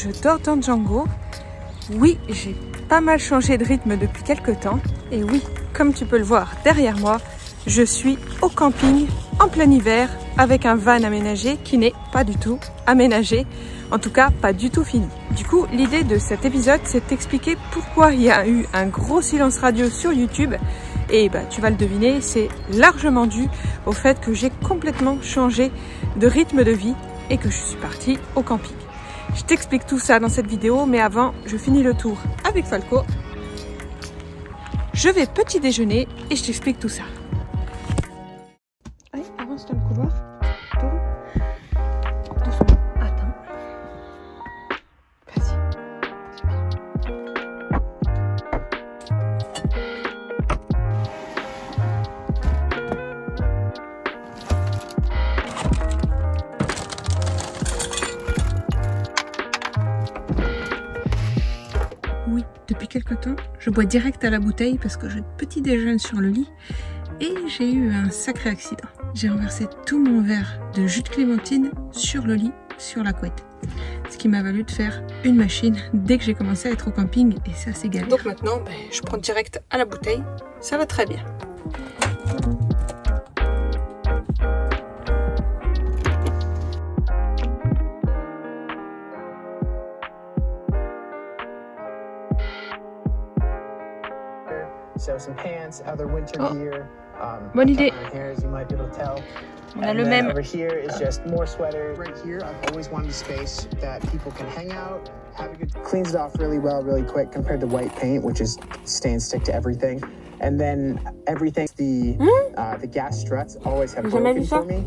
je dors dans Django. Oui, j'ai pas mal changé de rythme depuis quelques temps. Et oui, comme tu peux le voir derrière moi, je suis au camping en plein hiver avec un van aménagé qui n'est pas du tout aménagé, en tout cas pas du tout fini. Du coup, l'idée de cet épisode, c'est d'expliquer pourquoi il y a eu un gros silence radio sur YouTube. Et bah, tu vas le deviner, c'est largement dû au fait que j'ai complètement changé de rythme de vie et que je suis partie au camping. Je t'explique tout ça dans cette vidéo, mais avant, je finis le tour avec Falco. Je vais petit déjeuner et je t'explique tout ça. Allez, avance dans le couloir. Tourne. Doucement. Attends. Vas-y. Oui, depuis quelque temps, je bois direct à la bouteille parce que je petit déjeune sur le lit et j'ai eu un sacré accident. J'ai renversé tout mon verre de jus de clémentine sur le lit, sur la couette. Ce qui m'a valu de faire une machine dès que j'ai commencé à être au camping et ça c'est galère. Donc maintenant, je prends direct à la bouteille, ça va très bien. Oh, bonne idée. On a le même. Cleans it off really well, really quick compared to white paint, which is stain stick to everything. And then everything, the gas struts always have broken for me.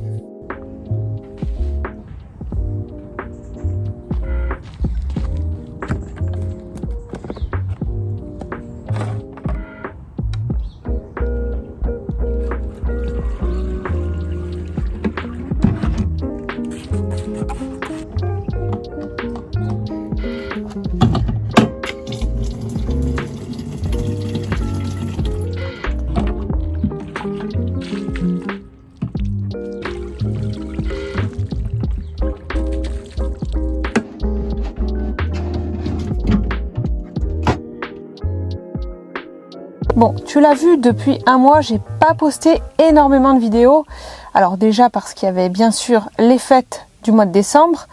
Bon, tu l'as vu, depuis un mois, j'ai pas posté énormément de vidéos. Alors déjà parce qu'il y avait bien sûr les fêtes du mois de décembre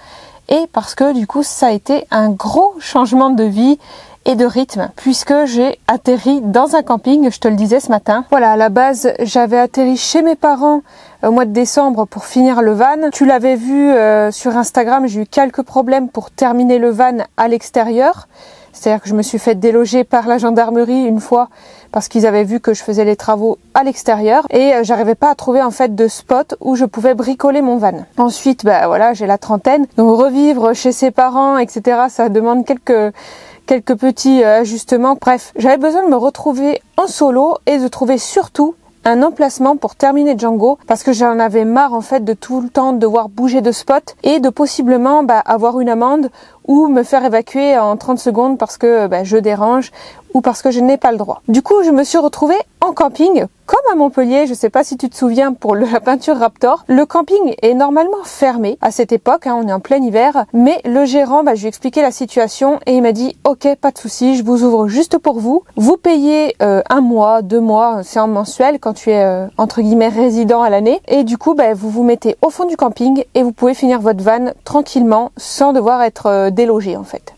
et parce que du coup ça a été un gros changement de vie et de rythme puisque j'ai atterri dans un camping, je te le disais ce matin. Voilà, à la base, j'avais atterri chez mes parents au mois de décembre pour finir le van. Tu l'avais vu sur Instagram, j'ai eu quelques problèmes pour terminer le van à l'extérieur. C'est-à-dire que je me suis fait déloger par la gendarmerie une fois parce qu'ils avaient vu que je faisais les travaux à l'extérieur et j'arrivais pas à trouver en fait de spot où je pouvais bricoler mon van. Ensuite, voilà, j'ai la trentaine, donc revivre chez ses parents, etc. Ça demande quelques petits ajustements. Bref, j'avais besoin de me retrouver en solo et de trouver surtout un emplacement pour terminer Django parce que j'en avais marre en fait de tout le temps devoir bouger de spot et de possiblement avoir une amende ou me faire évacuer en 30 secondes parce que je dérange ou parce que je n'ai pas le droit. Du coup, je me suis retrouvée en camping, comme à Montpellier, je sais pas si tu te souviens pour la peinture Raptor. Le camping est normalement fermé à cette époque, on est en plein hiver, mais le gérant, je lui ai expliqué la situation et il m'a dit « Ok, pas de souci, je vous ouvre juste pour vous. Vous payez 1 mois, 2 mois, c'est en mensuel quand tu es entre guillemets résident à l'année. Et du coup, vous vous mettez au fond du camping et vous pouvez finir votre van tranquillement sans devoir être délogé en fait. »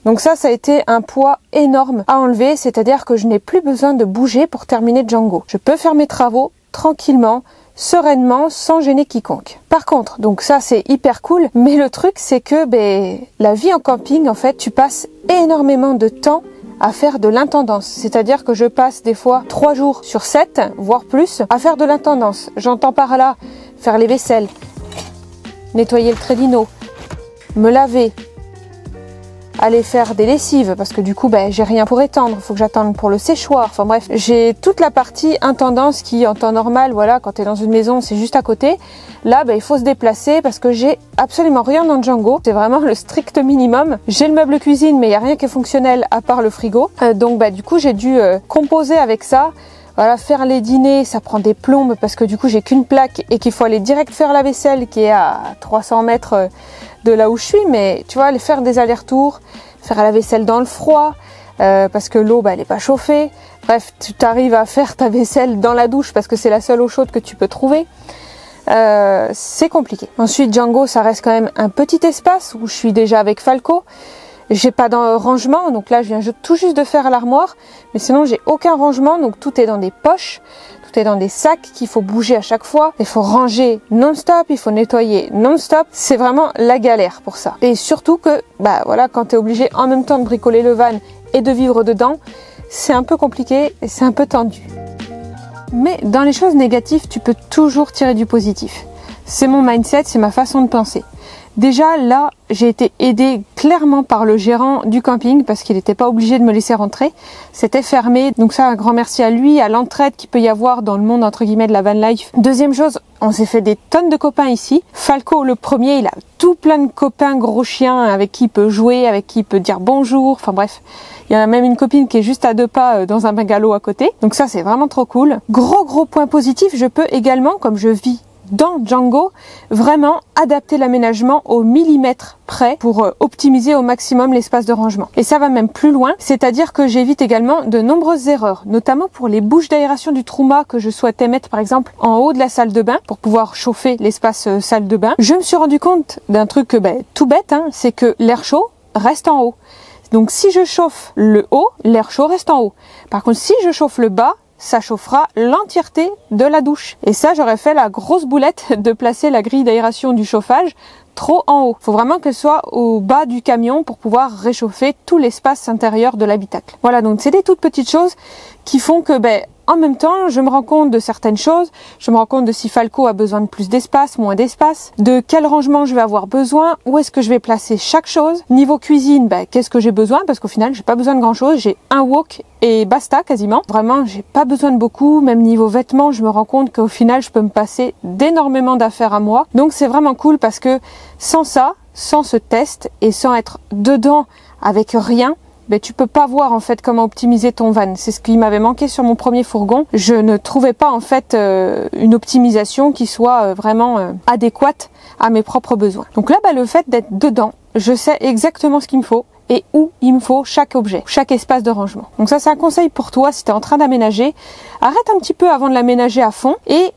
Donc ça a été un poids énorme à enlever, c'est-à-dire que je n'ai plus besoin de bouger pour terminer Django. Je peux faire mes travaux tranquillement, sereinement, sans gêner quiconque. Par contre, donc ça c'est hyper cool, mais le truc c'est que la vie en camping, en fait, tu passes énormément de temps à faire de l'intendance. C'est-à-dire que je passe des fois 3 jours sur 7, voire plus, à faire de l'intendance. J'entends par là faire les vaisselles, nettoyer le trédino, me laver, aller faire des lessives parce que du coup j'ai rien pour étendre, il faut que j'attende pour le séchoir, enfin bref, j'ai toute la partie intendance qui en temps normal, voilà, quand tu es dans une maison c'est juste à côté. Là il faut se déplacer parce que j'ai absolument rien dans Django, c'est vraiment le strict minimum. J'ai le meuble cuisine mais il n'y a rien qui est fonctionnel à part le frigo, donc du coup j'ai dû composer avec ça. Voilà, faire les dîners, ça prend des plombes parce que du coup j'ai qu'une plaque et qu'il faut aller direct faire la vaisselle qui est à 300 mètres de là où je suis, mais tu vois, aller faire des allers-retours, faire la vaisselle dans le froid, parce que l'eau, elle n'est pas chauffée. Bref, tu t'arrives à faire ta vaisselle dans la douche parce que c'est la seule eau chaude que tu peux trouver. C'est compliqué. Ensuite, Django, ça reste quand même un petit espace où je suis déjà avec Falco. J'ai pas de rangement, donc là je viens tout juste de faire l'armoire, mais sinon j'ai aucun rangement, donc tout est dans des poches, tout est dans des sacs qu'il faut bouger à chaque fois, il faut ranger non-stop, il faut nettoyer non-stop, c'est vraiment la galère pour ça. Et surtout que, voilà, quand tu es obligé en même temps de bricoler le van et de vivre dedans, c'est un peu compliqué et c'est un peu tendu. Mais dans les choses négatives, tu peux toujours tirer du positif. C'est mon mindset, c'est ma façon de penser. Déjà là, j'ai été aidée clairement par le gérant du camping parce qu'il n'était pas obligé de me laisser rentrer. C'était fermé, donc ça, un grand merci à lui, à l'entraide qu'il peut y avoir dans le monde entre guillemets de la van life. Deuxième chose, on s'est fait des tonnes de copains ici. Falco, le premier, il a tout plein de copains gros chiens avec qui il peut jouer, avec qui il peut dire bonjour, enfin bref. Il y a même une copine qui est juste à 2 pas dans un bungalow à côté. Donc ça, c'est vraiment trop cool. Gros point positif, je peux également, comme je vis dans Django, vraiment adapter l'aménagement au millimètre près pour optimiser au maximum l'espace de rangement. Et ça va même plus loin, c'est-à-dire que j'évite également de nombreuses erreurs, notamment pour les bouches d'aération du Truma que je souhaitais mettre par exemple en haut de la salle de bain pour pouvoir chauffer l'espace salle de bain. Je me suis rendu compte d'un truc tout bête, c'est que l'air chaud reste en haut. Donc si je chauffe le haut, l'air chaud reste en haut. Par contre, si je chauffe le bas, ça chauffera l'entièreté de la douche. Et ça, j'aurais fait la grosse boulette de placer la grille d'aération du chauffage trop en haut. Il faut vraiment qu'elle soit au bas du camion pour pouvoir réchauffer tout l'espace intérieur de l'habitacle. Voilà, donc c'est des toutes petites choses qui font que en même temps, je me rends compte de certaines choses, je me rends compte de si Falco a besoin de plus d'espace, moins d'espace, de quel rangement je vais avoir besoin, où est-ce que je vais placer chaque chose. Niveau cuisine, qu'est-ce que j'ai besoin, parce qu'au final, j'ai pas besoin de grand-chose, j'ai un wok et basta quasiment. Vraiment, j'ai pas besoin de beaucoup, même niveau vêtements, je me rends compte qu'au final, je peux me passer d'énormément d'affaires à moi. Donc c'est vraiment cool parce que sans ça, sans ce test et sans être dedans avec rien, tu peux pas voir en fait comment optimiser ton van. C'est ce qui m'avait manqué sur mon premier fourgon. Je ne trouvais pas en fait une optimisation qui soit vraiment adéquate à mes propres besoins. Donc là, le fait d'être dedans, je sais exactement ce qu'il me faut et où il me faut chaque objet, chaque espace de rangement. Donc ça, c'est un conseil pour toi si tu es en train d'aménager. Arrête un petit peu avant de l'aménager à fond et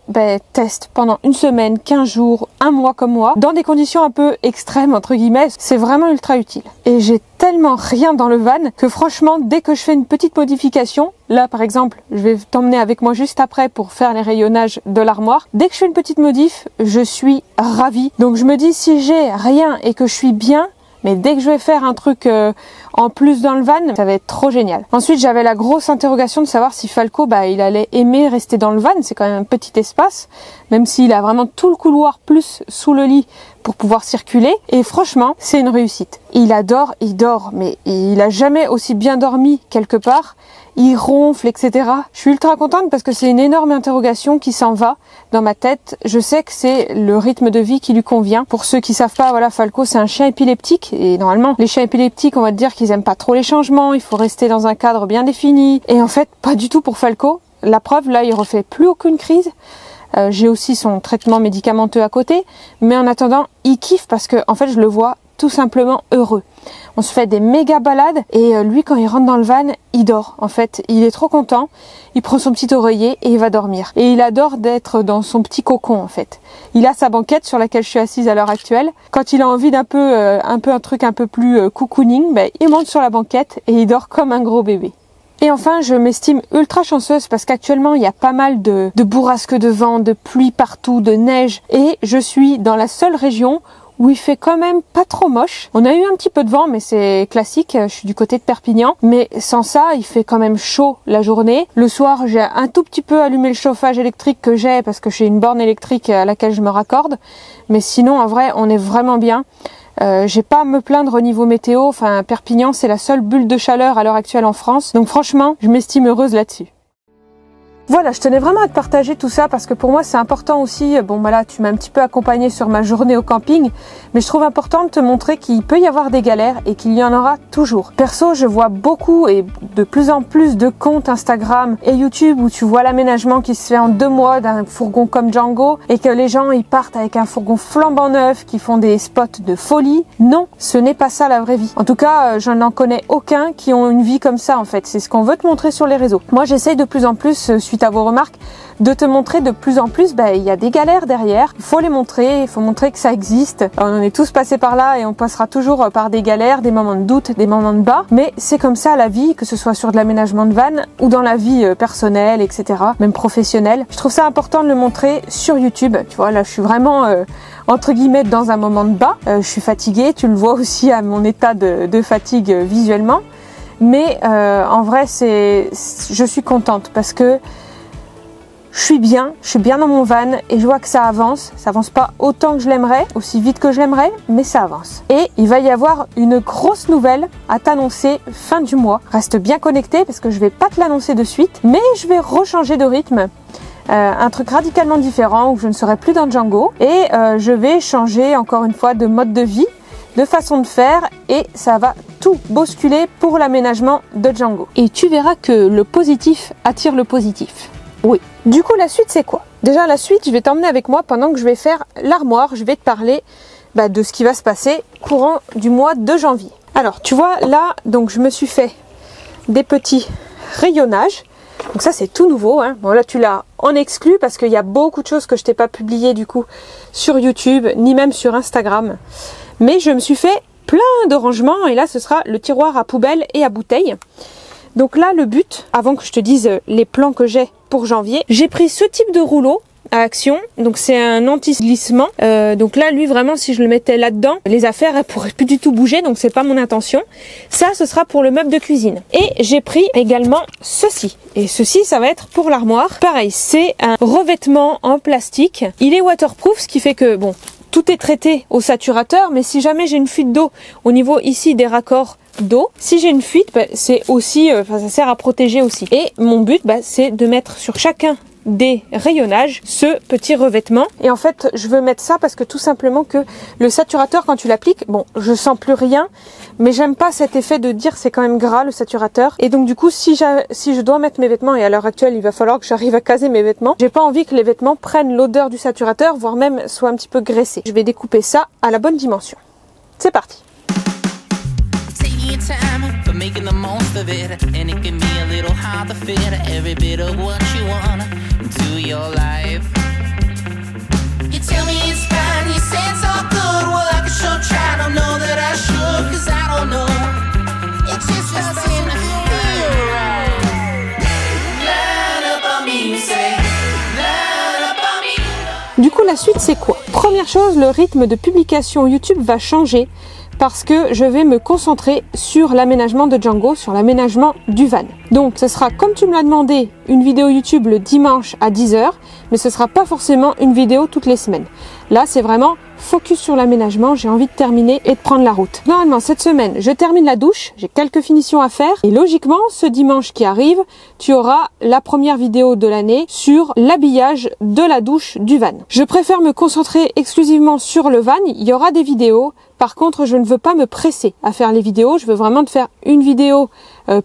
teste pendant une semaine, 15 jours, un mois comme moi, dans des conditions un peu extrêmes, entre guillemets. C'est vraiment ultra utile. Et j'ai tellement rien dans le van que franchement, dès que je fais une petite modification, là par exemple, je vais t'emmener avec moi juste après pour faire les rayonnages de l'armoire. Dès que je fais une petite modif, je suis ravie. Donc je me dis, si j'ai rien et que je suis bien, mais dès que je vais faire un truc en plus dans le van, ça va être trop génial. Ensuite, j'avais la grosse interrogation de savoir si Falco, il allait aimer rester dans le van. C'est quand même un petit espace, même s'il a vraiment tout le couloir plus sous le lit pour pouvoir circuler. Et franchement, c'est une réussite. Il adore, il dort, mais il a jamais aussi bien dormi quelque part. Il ronfle, etc. Je suis ultra contente parce que c'est une énorme interrogation qui s'en va dans ma tête. Je sais que c'est le rythme de vie qui lui convient. Pour ceux qui savent pas, voilà, Falco, c'est un chien épileptique. Et normalement, les chiens épileptiques, on va te dire qu'ils aiment pas trop les changements. Il faut rester dans un cadre bien défini. Et en fait, pas du tout pour Falco. La preuve, là, il refait plus aucune crise. J'ai aussi son traitement médicamenteux à côté. Mais en attendant, il kiffe parce que, en fait, je le vois tout simplement heureux. On se fait des méga balades et lui, quand il rentre dans le van, il dort. En fait, il est trop content. Il prend son petit oreiller et il va dormir. Et il adore d'être dans son petit cocon, en fait. Il a sa banquette sur laquelle je suis assise à l'heure actuelle. Quand il a envie d'un peu, un truc un peu plus cocooning, il monte sur la banquette et il dort comme un gros bébé. Et enfin, je m'estime ultra chanceuse parce qu'actuellement, il y a pas mal de bourrasques de vent, de pluie partout, de neige. Et je suis dans la seule région où il fait quand même pas trop moche. On a eu un petit peu de vent, mais c'est classique. Je suis du côté de Perpignan. Mais sans ça, il fait quand même chaud la journée. Le soir, j'ai un tout petit peu allumé le chauffage électrique que j'ai parce que j'ai une borne électrique à laquelle je me raccorde. Mais sinon, en vrai, on est vraiment bien. J'ai pas à me plaindre au niveau météo. Enfin, Perpignan, c'est la seule bulle de chaleur à l'heure actuelle en France. Donc franchement, je m'estime heureuse là-dessus. Voilà, je tenais vraiment à te partager tout ça parce que pour moi c'est important aussi, bon voilà, tu m'as un petit peu accompagné sur ma journée au camping, mais je trouve important de te montrer qu'il peut y avoir des galères et qu'il y en aura toujours. Perso, je vois beaucoup et de plus en plus de comptes Instagram et YouTube où tu vois l'aménagement qui se fait en 2 mois d'un fourgon comme Django et que les gens ils partent avec un fourgon flambant neuf, qui font des spots de folie. Non, ce n'est pas ça la vraie vie. En tout cas, je n'en connais aucun qui ont une vie comme ça en fait. C'est ce qu'on veut te montrer sur les réseaux. Moi j'essaye de plus en plus, suite à vos remarques, de te montrer de plus en plus, il y a des galères derrière, il faut les montrer, il faut montrer que ça existe. On en est tous passés par là et on passera toujours par des galères, des moments de doute, des moments de bas, mais c'est comme ça la vie, que ce soit sur de l'aménagement de van ou dans la vie personnelle, etc., même professionnelle. Je trouve ça important de le montrer sur YouTube. Tu vois, là je suis vraiment entre guillemets dans un moment de bas, je suis fatiguée, tu le vois aussi à mon état de fatigue visuellement, mais en vrai je suis contente parce que je suis bien dans mon van et je vois que ça avance pas autant que je l'aimerais, aussi vite que je l'aimerais, mais ça avance. Et il va y avoir une grosse nouvelle à t'annoncer fin du mois. Reste bien connecté parce que je vais pas te l'annoncer de suite, mais je vais rechanger de rythme. Un truc radicalement différent où je ne serai plus dans Django et je vais changer encore une fois de mode de vie, de façon de faire et ça va tout bousculer pour l'aménagement de Django. Et tu verras que le positif attire le positif. Oui. Du coup, la suite, c'est quoi? Déjà, la suite, je vais t'emmener avec moi pendant que je vais faire l'armoire. Je vais te parler de ce qui va se passer courant du mois de janvier. Alors, tu vois, là, donc je me suis fait des petits rayonnages. Donc ça, c'est tout nouveau, hein. Bon, là, tu l'as en exclu parce qu'il y a beaucoup de choses que je t'ai pas publiées, du coup, sur YouTube, ni même sur Instagram. Mais je me suis fait plein de rangements et là, ce sera le tiroir à poubelle et à bouteilles. Donc là, le but, avant que je te dise les plans que j'ai pour janvier, j'ai pris ce type de rouleau à Action. Donc c'est un anti-glissement. Donc là, lui, vraiment, si je le mettais là-dedans, les affaires, elles pourraient plus du tout bouger. Donc c'est pas mon intention. Ça, ce sera pour le meuble de cuisine. Et j'ai pris également ceci. Et ceci, ça va être pour l'armoire. Pareil, c'est un revêtement en plastique. Il est waterproof, ce qui fait que, bon, tout est traité au saturateur. Mais si jamais j'ai une fuite d'eau au niveau ici des raccords d'eau, si j'ai une fuite, c'est aussi, ça sert à protéger aussi. Et mon but, c'est de mettre sur chacun des rayonnages ce petit revêtement. Et en fait, je veux mettre ça parce que tout simplement que le saturateur, quand tu l'appliques, bon, je sens plus rien, mais j'aime pas cet effet de dire c'est quand même gras le saturateur. Et donc du coup, si je dois mettre mes vêtements, et à l'heure actuelle, il va falloir que j'arrive à caser mes vêtements, j'ai pas envie que les vêtements prennent l'odeur du saturateur, voire même soient un petit peu graissés. Je vais découper ça à la bonne dimension. C'est parti. Time for making the most of it, and it can be a little hard to fit every bit of what you want into your life. You tell me it's fine, you say it's all good. Well, I can sure try, don't know that I should, cause I don't know. It just doesn't seem to feel right. Line up on me, you say. Line up on me. Du coup, la suite, c'est quoi? Première chose, le rythme de publication YouTube va changer. Parce que je vais me concentrer sur l'aménagement de Django, sur l'aménagement du van. Donc ce sera, comme tu me l'as demandé, une vidéo YouTube le dimanche à 10 h, mais ce sera pas forcément une vidéo toutes les semaines. Là, c'est vraiment focus sur l'aménagement, j'ai envie de terminer et de prendre la route. Normalement, cette semaine, je termine la douche, j'ai quelques finitions à faire, et logiquement, ce dimanche qui arrive, tu auras la première vidéo de l'année sur l'habillage de la douche du van. Je préfère me concentrer exclusivement sur le van, il y aura des vidéos. Par contre, je ne veux pas me presser à faire les vidéos. Je veux vraiment te faire une vidéo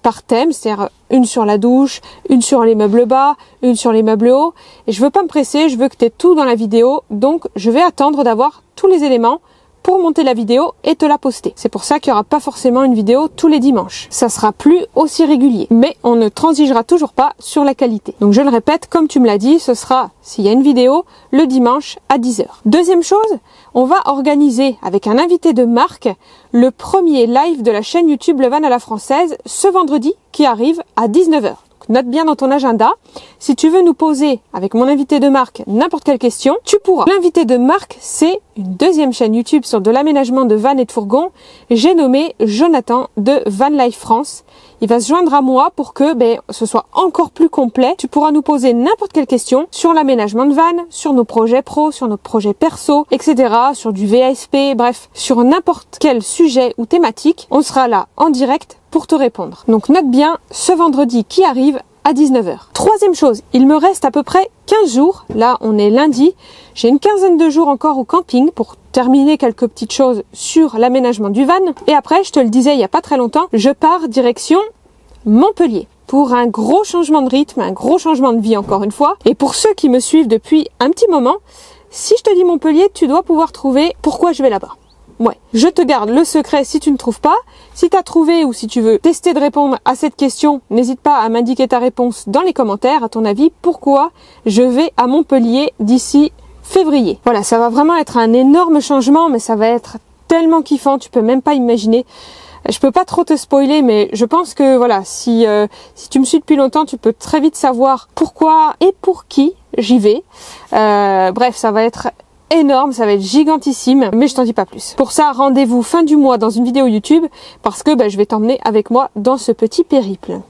par thème, c'est-à-dire une sur la douche, une sur les meubles bas, une sur les meubles hauts. Et je veux pas me presser, je veux que tu aies tout dans la vidéo. Donc, je vais attendre d'avoir tous les éléments pour monter la vidéo et te la poster. C'est pour ça qu'il n'y aura pas forcément une vidéo tous les dimanches. Ça sera plus aussi régulier, mais on ne transigera toujours pas sur la qualité. Donc je le répète, comme tu me l'as dit, ce sera, s'il y a une vidéo, le dimanche à 10 h. Deuxième chose, on va organiser avec un invité de marque le premier live de la chaîne YouTube Le Van à la Française ce vendredi qui arrive à 19 h. Note bien dans ton agenda, si tu veux nous poser avec mon invité de marque n'importe quelle question, tu pourras. L'invité de marque, c'est une deuxième chaîne YouTube sur de l'aménagement de van et de fourgon. J'ai nommé Jonathan de Van Life France. Il va se joindre à moi pour que ce soit encore plus complet. Tu pourras nous poser n'importe quelle question sur l'aménagement de van, sur nos projets pro, sur nos projets perso, etc., sur du VASP, bref, sur n'importe quel sujet ou thématique. On sera là en direct pour te répondre. Donc note bien, ce vendredi qui arrive à 19 h. Troisième chose, il me reste à peu près 15 jours. Là, on est lundi. J'ai une quinzaine de jours encore au camping pour terminer quelques petites choses sur l'aménagement du van. Et après, je te le disais il n'y a pas très longtemps, je pars direction Montpellier pour un gros changement de rythme, un gros changement de vie encore une fois. Et pour ceux qui me suivent depuis un petit moment, si je te dis Montpellier, tu dois pouvoir trouver pourquoi je vais là-bas. Ouais, je te garde le secret si tu ne trouves pas. Si tu as trouvé ou si tu veux tester de répondre à cette question, n'hésite pas à m'indiquer ta réponse dans les commentaires. À ton avis, pourquoi je vais à Montpellier d'ici février? Voilà, ça va vraiment être un énorme changement, mais ça va être tellement kiffant, tu peux même pas imaginer. Je peux pas trop te spoiler, mais je pense que voilà, si tu me suis depuis longtemps, tu peux très vite savoir pourquoi et pour qui j'y vais. Bref, ça va être énorme, ça va être gigantissime, mais je t'en dis pas plus. Pour ça, rendez-vous fin du mois dans une vidéo YouTube, parce que je vais t'emmener avec moi dans ce petit périple.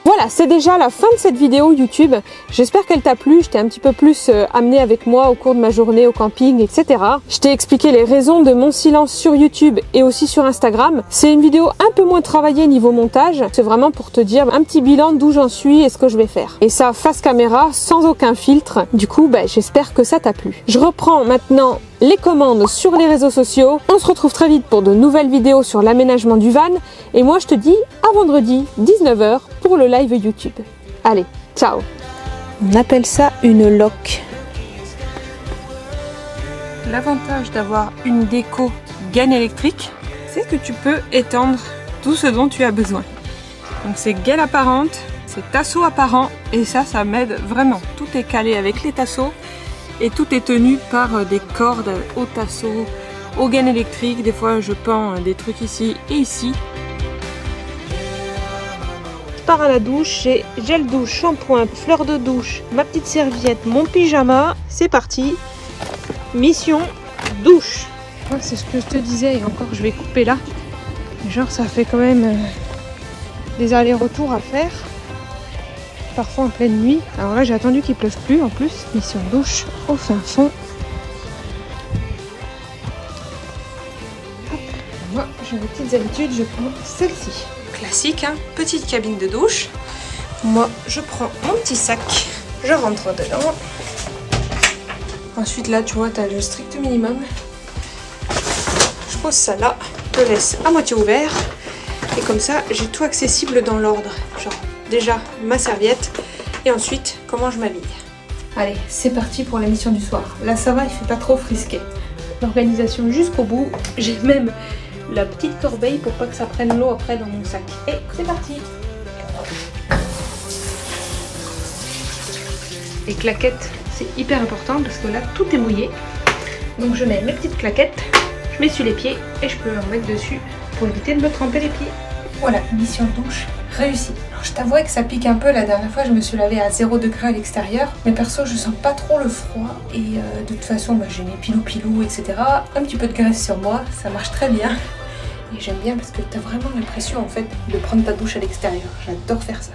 Voilà, c'est déjà la fin de cette vidéo YouTube. J'espère qu'elle t'a plu. Je t'ai un petit peu plus amené avec moi au cours de ma journée au camping, etc. Je t'ai expliqué les raisons de mon silence sur YouTube et aussi sur Instagram. C'est une vidéo un peu moins travaillée niveau montage. C'est vraiment pour te dire un petit bilan d'où j'en suis et ce que je vais faire. Et ça face caméra, sans aucun filtre. Du coup, j'espère que ça t'a plu. Je reprends maintenant les commandes sur les réseaux sociaux. On se retrouve très vite pour de nouvelles vidéos sur l'aménagement du van. Et moi, je te dis à vendredi, 19 h pour le live YouTube. Allez, ciao! On appelle ça une loque. L'avantage d'avoir une déco gaine électrique, c'est que tu peux étendre tout ce dont tu as besoin. Donc c'est gaine apparente, c'est tasseau apparent, et ça m'aide vraiment. Tout est calé avec les tasseaux. Et tout est tenu par des cordes au tasseau, aux gaines électriques. Des fois je pends des trucs ici et ici. Je pars à la douche, j'ai gel douche, shampoing, fleur de douche, ma petite serviette, mon pyjama. C'est parti. Mission douche. C'est ce que je te disais, et encore je vais couper là. Genre ça fait quand même des allers-retours à faire. Parfois en pleine nuit. Alors là j'ai attendu qu'il pleuve plus en plus. Mission douche au fin fond. Hop. Moi j'ai mes petites habitudes, je prends celle-ci. Classique, hein, petite cabine de douche. Moi je prends mon petit sac, je rentre dedans. Ensuite là tu vois t'as le strict minimum. Je pose ça là, je le laisse à moitié ouvert. Et comme ça j'ai tout accessible dans l'ordre. Genre déjà ma serviette et ensuite comment je m'habille. Allez, c'est parti pour la mission du soir. Là ça va, il fait pas trop frisqué. L'organisation jusqu'au bout. J'ai même la petite corbeille pour pas que ça prenne l'eau après dans mon sac. Et c'est parti. Les claquettes, c'est hyper important parce que là tout est mouillé. Donc je mets mes petites claquettes, je m'essuie les pieds et je peux en mettre dessus pour éviter de me tremper les pieds. Voilà, mission douche réussie. Alors je t'avoue que ça pique un peu, la dernière fois je me suis lavée à 0 degré à l'extérieur. Mais perso je sens pas trop le froid et de toute façon j'ai mes pilou-pilou etc. Un petit peu de graisse sur moi, ça marche très bien. Et j'aime bien parce que t'as vraiment l'impression en fait de prendre ta douche à l'extérieur. J'adore faire ça.